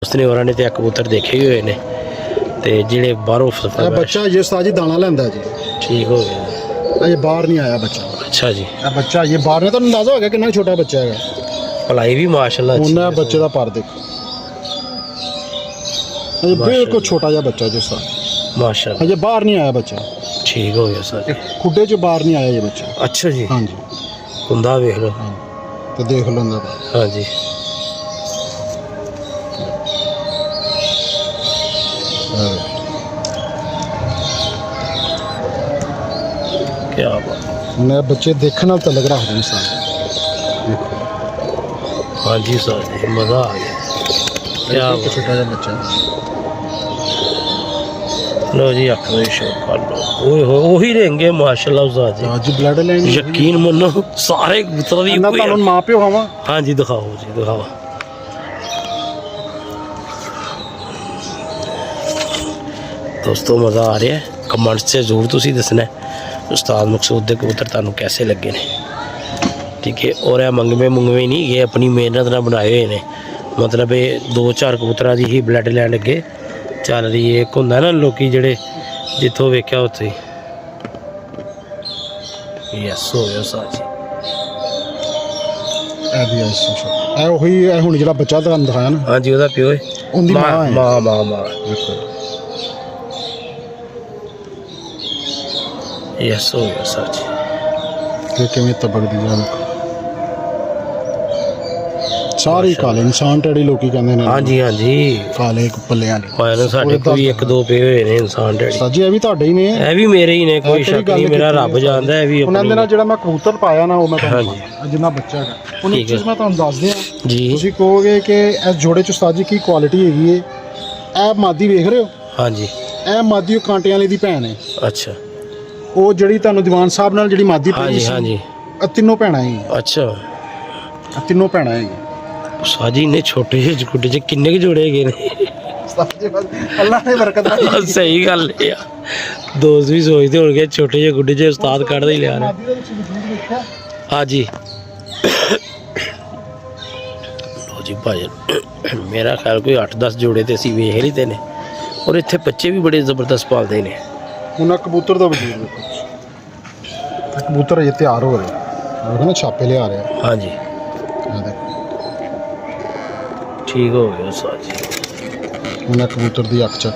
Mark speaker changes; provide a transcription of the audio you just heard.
Speaker 1: उसने होरां ने ते कबूतर देखे ही हुए ने ते जिहड़े बाहरों
Speaker 2: बच्चा ये साजी दाना लेंदा जी।
Speaker 1: ठीक हो गया,
Speaker 2: ये बाहर नहीं आया बच्चा।
Speaker 1: अच्छा जी।
Speaker 2: बच्चा ये बाहर ने तो अंदाजा हो गया कितना छोटा बच्चा है।
Speaker 1: भलाई भी माशाल्लाह
Speaker 2: उन्हें बच्चे का पर देखो, ये बिल्कुल छोटा जा बच्चा जो सा
Speaker 1: माशाल्लाह।
Speaker 2: ये बाहर नहीं आया बच्चा।
Speaker 1: ठीक हो गया सर,
Speaker 2: खुडे च बाहर नहीं आया ये बच्चा।
Speaker 1: अच्छा जी।
Speaker 2: हाँ जी,
Speaker 1: कुंदा देख लो।
Speaker 2: तो देख लो अंदर।
Speaker 1: हाँ जी, क्या बात।
Speaker 2: मैं बच्चे देखने तो लग रहा है इंसान। देखो
Speaker 1: हाँ जी सर जी, मज़ा आ गया। क्या
Speaker 2: एक छोटा जा बच्चा।
Speaker 1: लो जी अखरों शो कर लो। ओए हो वही रहेंगे माशाल्लाह उस्ताद जी।
Speaker 2: आज ब्लड लाइन
Speaker 1: यकीन मनो सारे कबूतर दी
Speaker 2: ना तानू मां प्यो हवा।
Speaker 1: हाँ जी दिखाओ जी, दिखाओ। दोस्तों मज़ा आ रहा है, कमेंट्स से जरूर तुसी दसना है उस्ताद मकसूद दे कबूतर तुहानू कैसे लगे ने। ठीक है, और यह मंगवे नहीं ये अपनी मेहनत नाल बनाए हुए ने। मतलब ये 2-4 कबूतरां दी ही ब्लड लाइन अगे चल रही है। एक हुंदा ना लोकी जिहड़े जिथों वेख्या उत्थे यस हो गया साज।
Speaker 2: ए भी ऐसा ए वही ए हुन जेड़ा बच्चा तुहानू दिखाया ना।
Speaker 1: हाँ जी, ओहदा प्यो है।
Speaker 2: उनदी मां है।
Speaker 1: मां
Speaker 2: देखो
Speaker 1: यस हो गया साज।
Speaker 2: ये किवें तबक दी जान सारी काले इंसान टेड़ी लोकी कहंदे ने।
Speaker 1: हाँ जी, हाँ जी,
Speaker 2: काले पल्लियां ने
Speaker 1: होए ने साडे कोई 1-2 पे होए ने इंसान डेढ़।
Speaker 2: साजी ये भी ਤੁਹਾਡੇ ही ने।
Speaker 1: ਇਹ ਵੀ ਮੇਰੇ ਹੀ ਨੇ, ਕੋਈ ਸ਼ੱਕ ਨਹੀਂ, ਮੇਰਾ ਰੱਬ ਜਾਣਦਾ ਹੈ ਵੀ
Speaker 2: ਉਹਨਾਂ ਦੇ ਨਾਲ ਜਿਹੜਾ ਮੈਂ ਕਬੂਤਰ ਪਾਇਆ ਨਾ ਉਹ ਮੈਂ ਤੁਹਾਨੂੰ
Speaker 1: ਹਾਂਜੀ।
Speaker 2: ਜਿੰਨਾ ਬੱਚਾ ਹੈਗਾ ਉਹਨੂੰ ਇੱਕ ਚੀਜ਼ ਮੈਂ ਤੁਹਾਨੂੰ ਦੱਸ ਦਿਆਂ।
Speaker 1: ਜੀ
Speaker 2: ਤੁਸੀਂ ਕਹੋਗੇ ਕਿ ਇਸ ਜੋੜੇ ਚ ਉਸਤਾਦ ਜੀ ਕੀ ਕੁਆਲਿਟੀ ਹੈਗੀ ਹੈ। ਇਹ ਮਾਦੀ ਵੇਖ ਰਹੇ ਹੋ,
Speaker 1: हाँ जी।
Speaker 2: ਇਹ ਮਾਦੀ ਉਹ ਕਾਂਟਿਆਂ ਵਾਲੀ ਦੀ ਭੈਣ ਹੈ।
Speaker 1: अच्छा
Speaker 2: ਉਹ ਜਿਹੜੀ ਤੁਹਾਨੂੰ ਦੀਵਾਨ ਸਾਹਿਬ ਨਾਲ ਜਿਹੜੀ ਮਾਦੀ
Speaker 1: हाँ
Speaker 2: ਪਈ
Speaker 1: जी,
Speaker 2: ਸੀ
Speaker 1: हाँ जी।
Speaker 2: ਇਹ ਤਿੰਨੋਂ ਭੈਣਾਂ ਹੀ
Speaker 1: अच्छा
Speaker 2: ਤਿੰਨੋਂ ਭੈਣਾਂ ਹੈਗੀ।
Speaker 1: साजी ने छोटे ਜਿਹੇ ਗੁੱਡੇ 'ਚ ਕਿੰਨੇ ਕੁ ਜੋੜੇ ਹੈਗੇ ਨੇ।
Speaker 2: ਅੱਲਾਹ ਨੇ ਬਰਕਤ ਰੱਖੀ।
Speaker 1: ਸਹੀ ਗੱਲ ਹੈ। ਦੋਸਤ ਵੀ ਸੋਚਦੇ ਹੋਣਗੇ ਛੋਟੇ ਜਿਹੇ ਗੁੱਡੇ 'ਚ ਉਸਤਾਦ ਕੱਢਦੇ ਹੀ ਲਿਆ ਨੇ। हाँ जी लो जी भाई, मेरा ख्याल कोई 8-10 जोड़े तो असीं वेख ही ने, और इत्थे बच्चे भी बड़े जबरदस्त पालते ने।
Speaker 2: ਉਹਨਾਂ ਕਬੂਤਰ ਦਾ ਵਜੂਦ ਦੇਖੋ, ਕਬੂਤਰ ਇਹ ਤਿਆਰ ਹੋ ਰਹੇ ਦੇਖੋ ਨਾ, ਛਾਪੇ ਲਿਆ ਰਹੇ।
Speaker 1: हाँ जी,
Speaker 2: ਆ ਦੇਖੋ
Speaker 1: ठीक हो गया साजी।
Speaker 2: ਉਹਨਾਂ ਕਬੂਤਰ ਦੀ ਅੱਖ ਚੱਕ